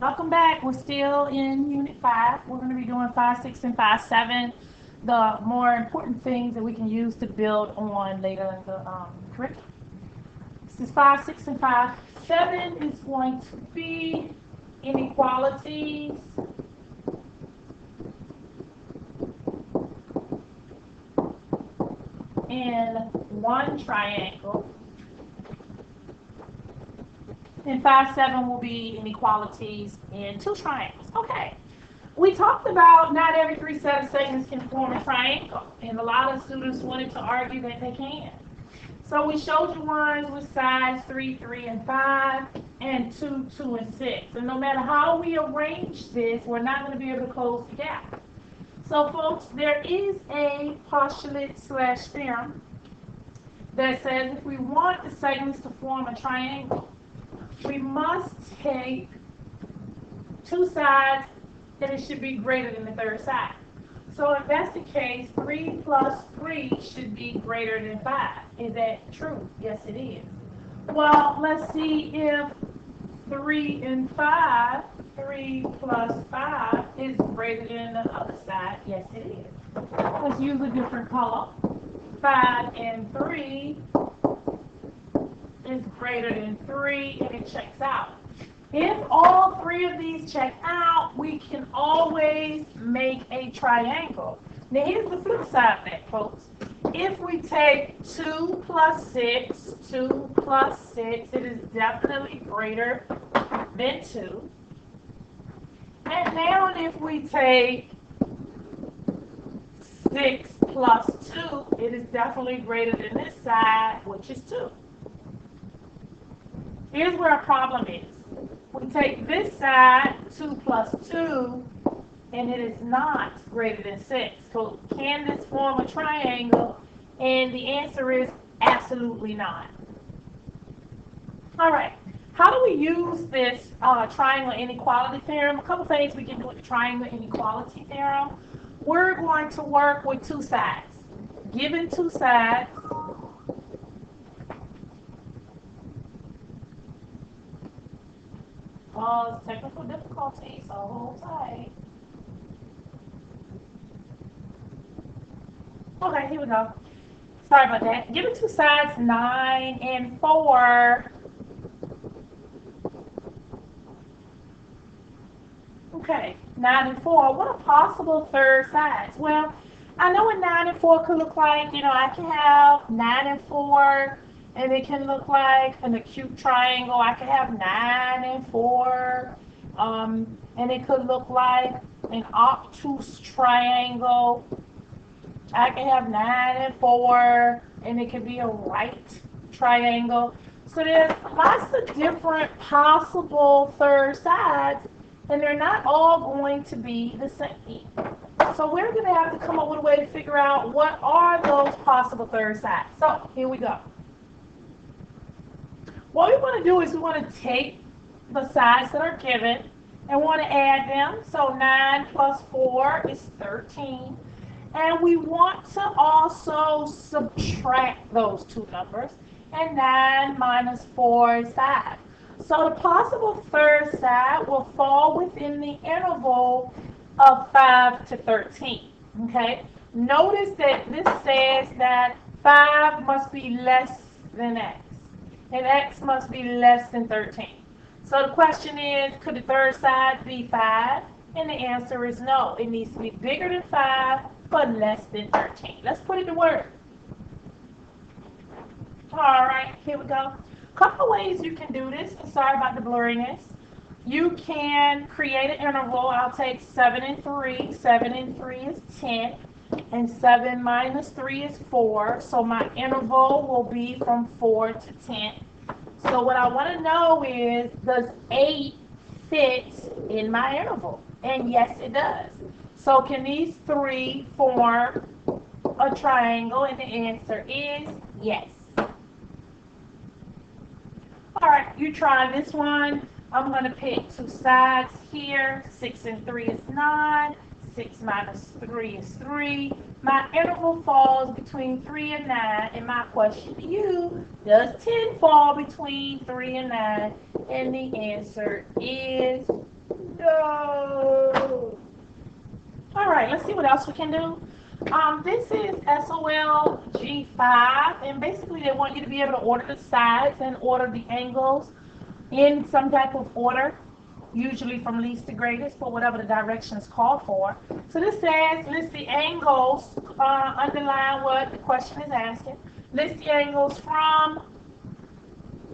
Welcome back. We're still in Unit 5. We're going to be doing 5, 6, and 5, 7. The more important things that we can use to build on later in the curriculum. This is 5, 6, and 5, 7 is going to be inequalities in one triangle. And 5, 7 will be inequalities in two triangles. Okay. We talked about not every three set of segments can form a triangle, and a lot of students wanted to argue that they can. So we showed you ones with sides 3, 3, and 5, and 2, 2, and 6. And no matter how we arrange this, we're not going to be able to close the gap. So folks, there is a postulate / theorem that says if we want the segments to form a triangle, we must take two sides and it should be greater than the third side. So if that's the case, 3 plus 3 should be greater than 5. Is that true? Yes, it is. Well, let's see if 3 and 5, 3 plus 5 is greater than the other side. Yes, it is. Let's use a different color. 5 and 3 is greater than 3, and it checks out. If all three of these check out, we can always make a triangle. Now here's the flip side of that, folks. If we take 2 plus 6, 2 plus 6, it is definitely greater than 2. And now if we take 6 plus 2, it is definitely greater than this side, which is 2. Here's where our problem is. We take this side, 2 plus 2, and it is not greater than 6. So can this form a triangle? And the answer is absolutely not. All right. How do we use this triangle inequality theorem? A couple things we can do with the triangle inequality theorem. We're going to work with two sides. Given two sides, technical difficulties, so hold tight. Okay, here we go. Sorry about that. Given two sides, 9 and 4. Okay, 9 and 4. What are possible third sides? Well, I know what 9 and 4 could look like. I can have 9 and 4, and it can look like an acute triangle. I could have 9 and 4, and it could look like an obtuse triangle. I can have 9 and 4, and it could be a right triangle. So there's lots of different possible third sides, and they're not all going to be the same. So we're going to have to come up with a way to figure out what are those possible third sides. So here we go. What we want to do is we want to take the sides that are given and want to add them. So 9 plus 4 is 13. And we want to also subtract those two numbers. And 9 minus 4 is 5. So the possible third side will fall within the interval of 5 to 13. Okay? Notice that this says that 5 must be less than x. And x must be less than 13. So the question is, could the third side be 5? And the answer is no. It needs to be bigger than 5, but less than 13. Let's put it to work. All right, here we go. A couple of ways you can do this. Sorry about the blurriness. You can create an interval. I'll take 7 and 3. 7 and 3 is 10. And 7 minus 3 is 4. So my interval will be from 4 to 10. So what I want to know is, does 8 fit in my interval? And yes, it does. So can these three form a triangle? And the answer is yes. All right, you try this one. I'm going to pick two sides here. 6 and 3 is 9. 6 minus 3 is 3. My interval falls between 3 and 9. And my question to you, does 10 fall between 3 and 9? And the answer is no. All right, let's see what else we can do. This is SOL G5, and basically they want you to be able to order the sides and order the angles in some type of order, usually from least to greatest, for whatever the directions call for. So this says list the angles, underline what the question is asking. List the angles from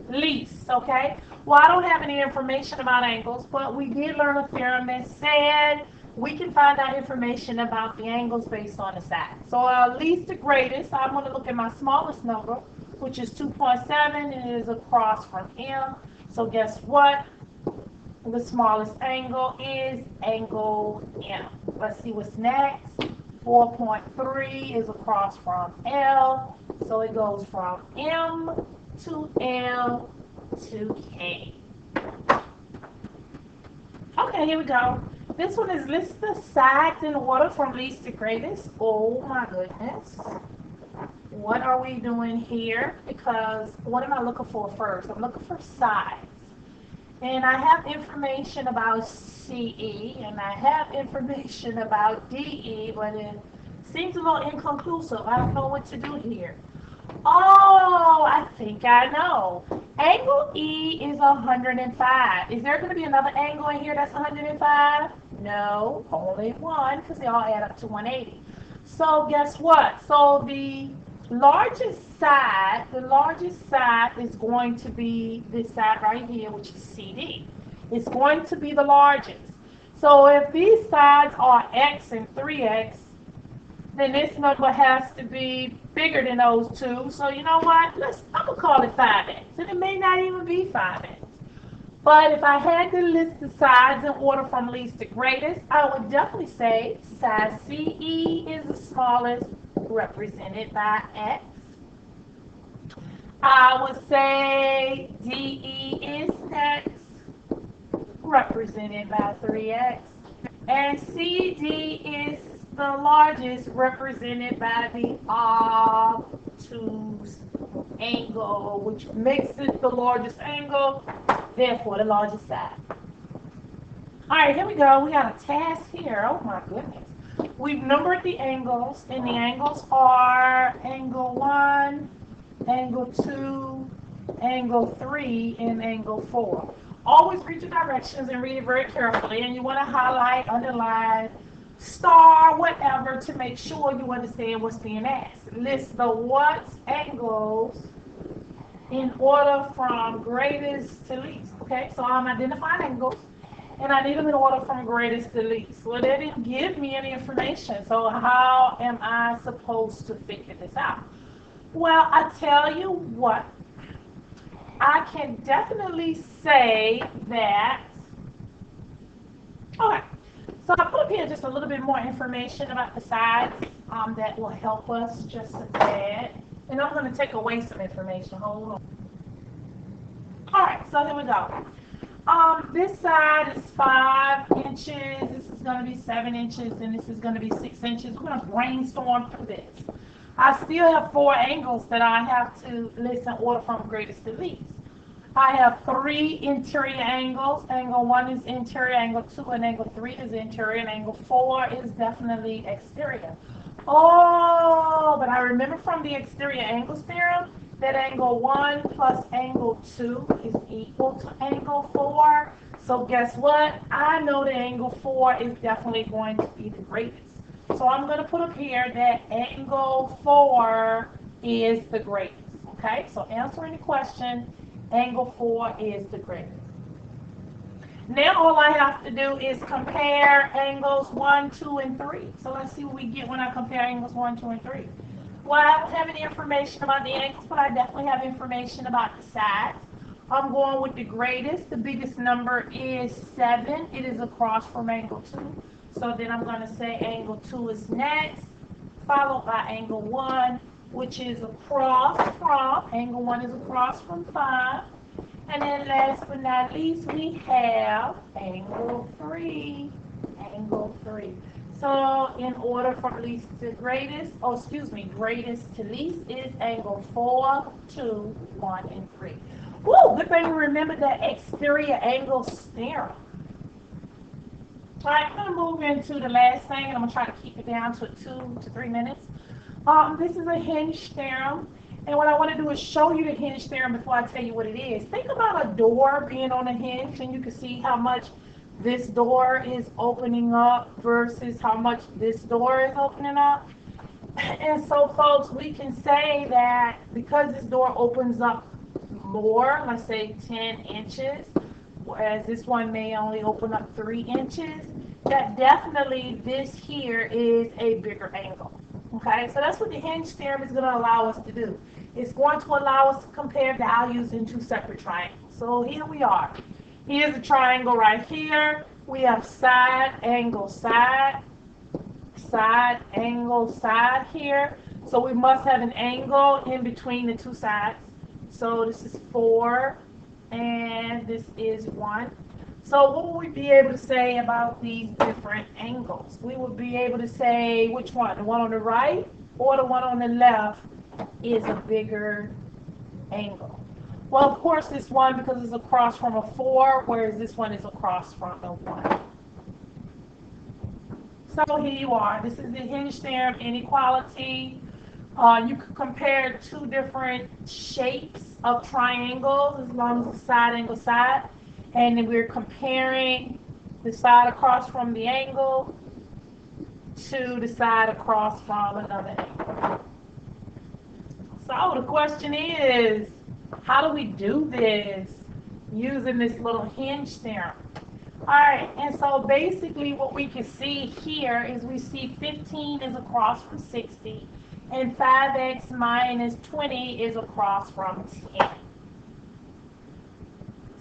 least, okay? Well, I don't have any information about angles, but we did learn a theorem that said we can find out information about the angles based on the side. So least to greatest, I'm going to look at my smallest number, which is 2.7, and it is across from M. So guess what? The smallest angle is angle M. Let's see what's next. 4.3 is across from L. So it goes from M to L to K. Okay, here we go. This one is list the sides in order from least to greatest. Oh my goodness. What are we doing here? Because what am I looking for first? I'm looking for sides. And I have information about CE, and I have information about DE, but it seems a little inconclusive. I don't know what to do here. Oh, I think I know. Angle E is 105. Is there going to be another angle in here that's 105? No, only one, because they all add up to 180. So guess what? So the largest side is going to be this side right here, which is CD. It's going to be the largest. So if these sides are X and 3X, then this number has to be bigger than those two. So you know what? I'm going to call it 5X. And it may not even be 5X. But if I had to list the sides in order from least to greatest, I would definitely say side CE is the smallest, represented by X. I would say DE is next, represented by 3X. And CD is the largest, represented by the obtuse angle, which makes it the largest angle, therefore the largest side. All right, here we go. We got a task here. Oh my goodness. We've numbered the angles, and the angles are angle 1, angle 2, angle 3, and angle 4. Always read your directions and read it very carefully, and you want to highlight, underline, star, whatever, to make sure you understand what's being asked. List the what angles in order from greatest to least. Okay, so I'm identifying angles, and I need them in order from greatest to least. Well, they didn't give me any information, so how am I supposed to figure this out? Well, I tell you what, I can definitely say that, okay, so I put up here just a little bit more information about the sides that will help us just a tad. And I'm going to take away some information. Hold on. All right, so here we go. This side is 5 inches. This is going to be 7 inches, and this is going to be 6 inches. We're going to brainstorm through this. I still have 4 angles that I have to list in order from greatest to least. I have 3 interior angles. Angle 1 is interior, angle 2 and angle 3 is interior, and angle 4 is definitely exterior. Oh, but I remember from the exterior angles theorem that angle 1 plus angle 2 is equal to angle 4. So guess what? I know that angle 4 is definitely going to be the greatest. So I'm going to put up here that angle 4 is the greatest. Okay, so answering the question, angle 4 is the greatest. Now all I have to do is compare angles 1, 2, and 3. So let's see what we get when I compare angles 1, 2, and 3. Well, I don't have any information about the angles, but I definitely have information about the sides. I'm going with the greatest. The biggest number is 7. It is across from angle 2. So then I'm going to say angle 2 is next, followed by angle 1, which is across from, angle 1 is across from 5. And then last but not least, we have angle 3. Angle 3. So in order from least to greatest, greatest to least is angle 4, 2, 1, and 3. Woo, good thing you remember that exterior angle theorem. All right, I'm going to move into the last thing, and I'm going to try to keep it down to 2 to 3 minutes. This is a hinge theorem, and what I want to do is show you the hinge theorem before I tell you what it is. Think about a door being on a hinge, and you can see how much this door is opening up versus how much this door is opening up. And so, folks, we can say that because this door opens up more, let's say 10 inches, whereas this one may only open up 3 inches, that definitely this here is a bigger angle. Okay, so that's what the hinge theorem is going to allow us to do. It's going to allow us to compare values in 2 separate triangles. So here we are. Here's a triangle right here. We have side, angle, side, side, angle, side here. So we must have an angle in between the 2 sides. So this is 4 and this is 1. So what would we be able to say about these different angles? We would be able to say which one, the one on the right or the one on the left is a bigger angle. Well, of course, this one, because it's across from a 4, whereas this one is across from a 1. So here you are. This is the hinge theorem inequality. You could compare 2 different shapes of triangles as long as the side angle side. And then we're comparing the side across from the angle to the side across from another angle. So the question is, how do we do this using this little hinge theorem? All right, and so basically what we can see here is we see 15 is across from 60, and 5x minus 20 is across from 10.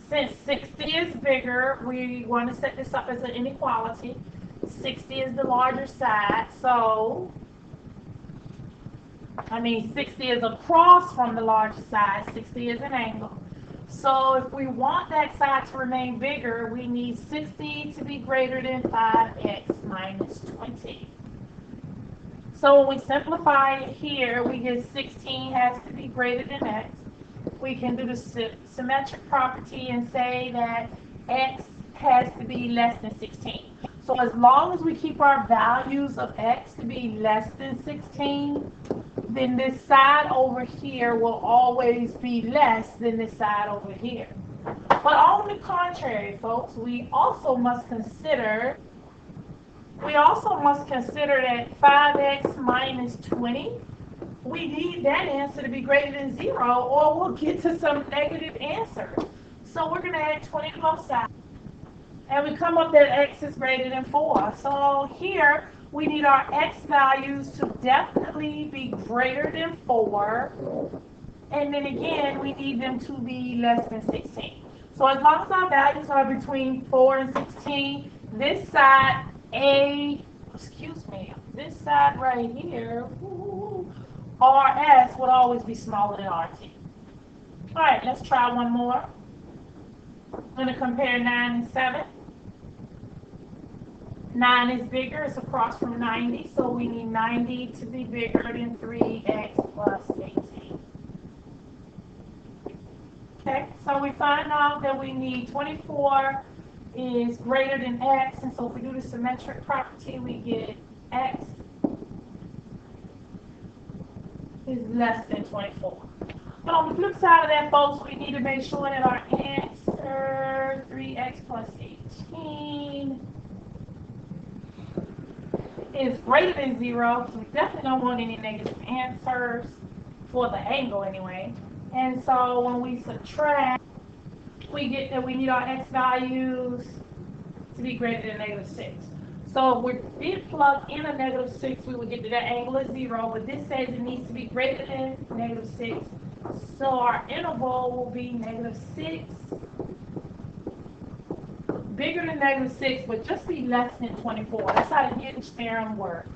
Since 60 is bigger, we want to set this up as an inequality. 60 is the larger side, so 60 is across from the larger side. 60 is an angle. So if we want that side to remain bigger, we need 60 to be greater than 5x minus 20. So when we simplify it here, we get 16 has to be greater than x. We can do the symmetric property and say that x has to be less than 16. So as long as we keep our values of x to be less than 16, then this side over here will always be less than this side over here. But on the contrary, folks, we also must consider that 5x minus 20, we need that answer to be greater than 0, or we'll get to some negative answer. So we're going to add 20 to both sides. And we come up that x is greater than 4. So here, we need our x values to definitely be greater than 4. And then again, we need them to be less than 16. So as long as our values are between 4 and 16, this side this side right here, RS would always be smaller than RT. All right, let's try one more. I'm going to compare 9 and 7. 9 is bigger, it's across from 90, so we need 90 to be bigger than 3x plus 18. Okay, so we find out that we need 24 is greater than x, and so if we do the symmetric property, we get x is less than 24. But on the flip side of that, folks, we need to make sure that our answer, 3x plus 18, is greater than 0, so we definitely don't want any negative answers for the angle anyway. And so when we subtract, we get that we need our x values to be greater than negative 6. So if we did plug in a negative 6, we would get to that angle is 0, but this says it needs to be greater than negative 6. So our interval will be negative 6, bigger than negative 6, but just be less than 24. That's how the hinge theorem works.